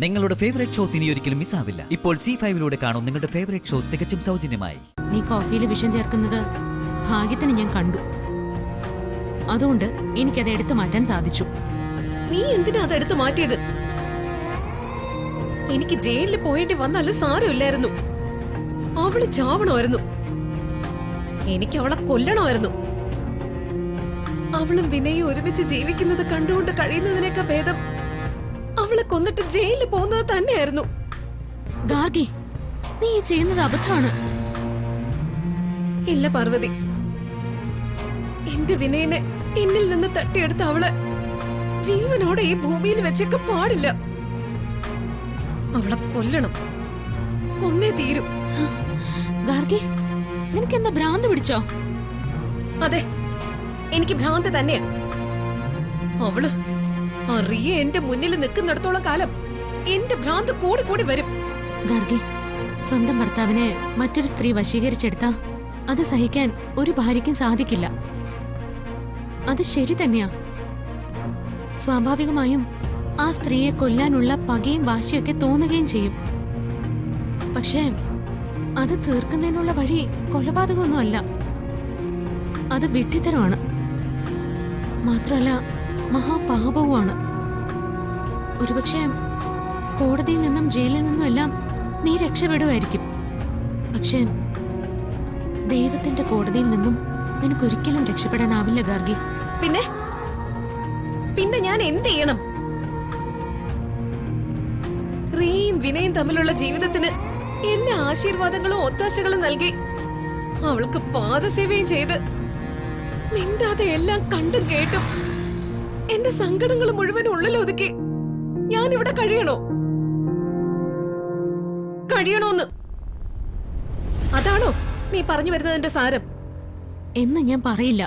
നിങ്ങളുടെ favourite shows ഇനി ഒരിക്കലും മിസ്സാവില്ല. ഇപ്പോൾ C5 കാണും നിങ്ങളുടെ ഫേവറേറ്റ് ഷോ തികച്ചും സൗജന്യമായി. നീ കോഫിയിൽ വിഷം ചേർക്കുന്നത് ഭാഗ്യത്തിന് ഞാൻ കണ്ടു. അതുകൊണ്ട് എനിക്കത് എടുത്തു മാറ്റാൻ സാധിച്ചു. നീ എന്തിനാ അത് എടുത്തു മാറ്റിയത്? എനിക്ക് ജയിലിൽ പോയേണ്ടി വന്നാലും സാരമില്ലായിരുന്നു. അവള് ചാവണമായിരുന്നു. എനിക്ക് അവളെ കൊല്ലണമായിരുന്നു. അവളും വിനയും ഒരുമിച്ച് ജീവിക്കുന്നത് കണ്ടുകൊണ്ട് കഴിയുന്നതിനേക്കാൾ ഭേദം അവളെ കൊന്നിട്ട് ജയിലിൽ പോകുന്നത് തന്നെയായിരുന്നു. ഗാർഗി, നീ ചെയ്യുന്നത് അബദ്ധമാണ്. ഇല്ല പാർവതി, എന്റെ വിനയനെ എന്നിൽ നിന്ന് തട്ടിയെടുത്ത അവളെ ജീവനോടെ ഈ ഭൂമിയിൽ വെച്ചേക്കാൻ പാടില്ല. അവളെ കൊല്ലണം, കൊന്നേ തീരും. ഗാർഗി, നിനക്ക് എന്താ ഭ്രാന്ത് പിടിച്ചോ? അതെ, എനിക്ക് ഭ്രാന്ത് തന്നെയാ. അവള് അറിയ എന്റെ മുന്നിൽ നിൽക്കുന്നിടത്തോളം കാലം എന്റെ ഭ്രാന്ത് കൂടി കൂടി വരും. ഗാർഗി, സ്വന്തം ഭർത്താവിനെ മറ്റൊരു സ്ത്രീ വശീകരിച്ചെടുത്താ അത് സഹിക്കാൻ ഒരു ഭാര്യയ്ക്കും സാധിക്കില്ല. അത് ശരി തന്നെയാ. സ്വാഭാവികമായും ആ സ്ത്രീയെ കൊല്ലാനുള്ള പകയും വാശിയൊക്കെ തോന്നുകയും ചെയ്യും. പക്ഷേ അത് തീർക്കുന്നതിനുള്ള വഴി കൊലപാതകമൊന്നുമല്ല. അത് വിഡ്ഢിത്തരമാണ്. മാത്രമല്ല മഹാപാപവുമാണ്. ഒരുപക്ഷെ കോടതിയിൽ നിന്നും ജയിലിൽ നിന്നും എല്ലാം നീ രക്ഷപ്പെടുമായിരിക്കും. പക്ഷേ ദൈവത്തിന്റെ കോടതിയിൽ നിന്നും നിനക്കൊരിക്കലും രക്ഷപ്പെടാനാവില്ല ഗാർഗി. പിന്നെ പിന്നെ ഞാൻ എന്ത് ചെയ്യണം? റീയും വിനയും തമ്മിലുള്ള ജീവിതത്തിന് എല്ലാ ആശീർവാദങ്ങളും ഒത്താശകളും നൽകി അവൾക്ക് പാദസേവയും ചെയ്ത് മിണ്ടാതെ എല്ലാം കണ്ടും കേട്ടും എന്റെ സങ്കടങ്ങൾ മുഴുവൻ ഉള്ളിലൊതുക്കി ഞാൻ ഇവിടെ കഴിയണോന്ന് അതാണോ നീ പറഞ്ഞു വരുന്നതിന്റെ സാരം? എന്ന് ഞാൻ പറയില്ല.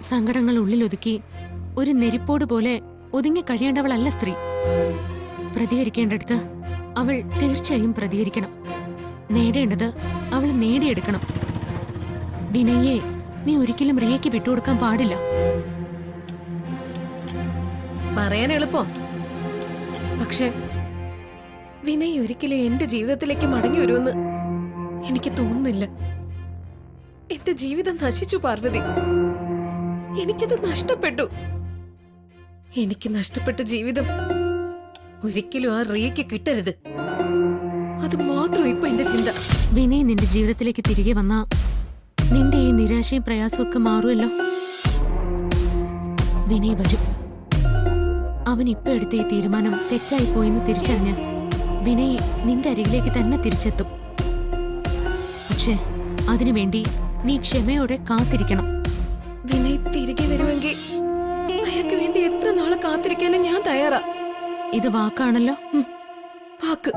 സങ്കടങ്ങൾ ഉള്ളിലൊതുക്കി ഒരു നെരിപ്പോട് പോലെ ഒതുങ്ങി കഴിയേണ്ടവളല്ല സ്ത്രീ. പ്രതികരിക്കേണ്ടടുത്ത് അവൾ തീർച്ചയായും പ്രതികരിക്കണം. നേടേണ്ടത് അവൾ നേടിയെടുക്കണം. വിനയെ നീ ഒരിക്കലും റിയയ്ക്ക് വിട്ടുകൊടുക്കാൻ പാടില്ല. പറയാൻ എളുപ്പം, പക്ഷെ വിനയ് ഒരിക്കലും എന്റെ ജീവിതത്തിലേക്ക് മടങ്ങി വരുമെന്ന് എനിക്ക് തോന്നുന്നില്ല. എന്റെ ജീവിതം നശിച്ചു പാർവതി. എനിക്കത് നഷ്ടപ്പെട്ടു. എനിക്ക് നഷ്ടപ്പെട്ട ജീവിതം ഒരിക്കലും ആ റിയയ്ക്ക് കിട്ടരുത്. അത് മാത്രം ഇപ്പൊ എന്റെ ചിന്ത. വിനയ് നിന്റെ ജീവിതത്തിലേക്ക് തിരികെ വന്നാ നിന്റെ ഈ നിരാശയും പ്രയാസവും ഒക്കെ മാറുമല്ലോ. വിനയ് വരും. അവൻ ഇപ്പൊ എടുത്ത ഈ തീരുമാനം തെറ്റായി പോയെന്ന് തിരിച്ചറിഞ്ഞ് വിനയ് നിന്റെ അരികിലേക്ക് തന്നെ തിരിച്ചെത്തും. പക്ഷേ അതിനുവേണ്ടി നീ ക്ഷമയോടെ കാത്തിരിക്കണം. വിനയ് തിരികെ വരുമെങ്കിൽ അയാൾക്ക് വേണ്ടി എത്ര നാള് കാത്തിരിക്കാനും ഞാൻ തയ്യാറാ. ഇത് വാക്കാണല്ലോ. വാക്ക്.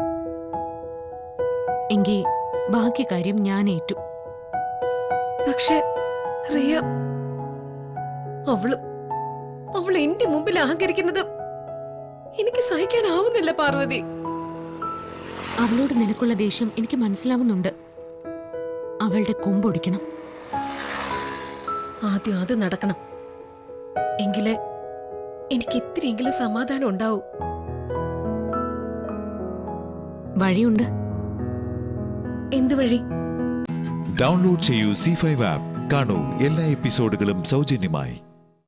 എങ്കിൽ ബാക്കി കാര്യം ഞാൻ ഏറ്റു. പക്ഷെ റിയ, അവൾ എന്റെ മുമ്പിൽ അഹങ്കരിക്കുന്നത് എനിക്ക് സഹിക്കാനാവുന്നില്ല പാർവതി. അവളോട് നിനക്കുള്ള ദേഷ്യം എനിക്ക് മനസ്സിലാവുന്നുണ്ട്. അവളുടെ കൊമ്പൊടിക്കണം. ആദ്യം അത് നടക്കണം. എങ്കിലേ എനിക്ക് ഇത്തിരിയെങ്കിലും സമാധാനം ഉണ്ടാവും. വഴിയുണ്ട്. എന്ത് വഴി? ഡൗൺലോഡ് ചെയ്യൂ C5 ആപ്പ്. കാണൂ എല്ലാ എപ്പിസോഡുകളും സൗജന്യമായി.